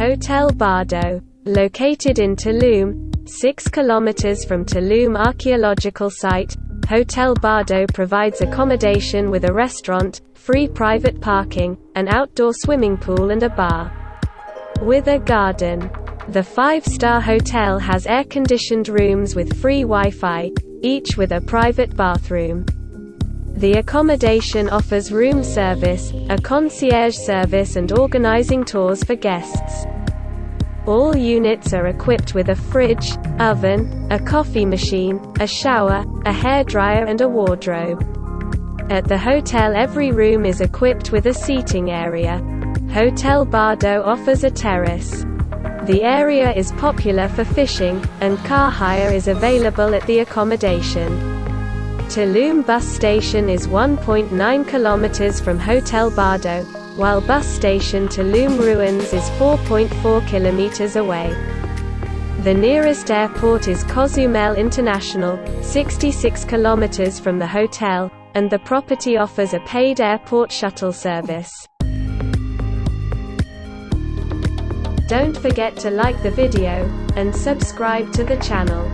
Hotel Bardo, located in Tulum, 6 kilometers from Tulum Archaeological Site. Hotel Bardo provides accommodation with a restaurant, free private parking, an outdoor swimming pool and a bar with a garden. The 5-star hotel has air-conditioned rooms with free Wi-Fi, each with a private bathroom. The accommodation offers room service, a concierge service and organizing tours for guests. All units are equipped with a fridge, oven, a coffee machine, a shower, a hairdryer and a wardrobe. At the hotel every room is equipped with a seating area. Hotel Bardo offers a terrace. The area is popular for fishing, and car hire is available at the accommodation. Tulum bus station is 1.9 kilometers from Hotel Bardo, while bus station Tulum Ruins is 4.4 kilometers away. The nearest airport is Cozumel International, 66 kilometers from the hotel, and the property offers a paid airport shuttle service. Don't forget to like the video, and subscribe to the channel.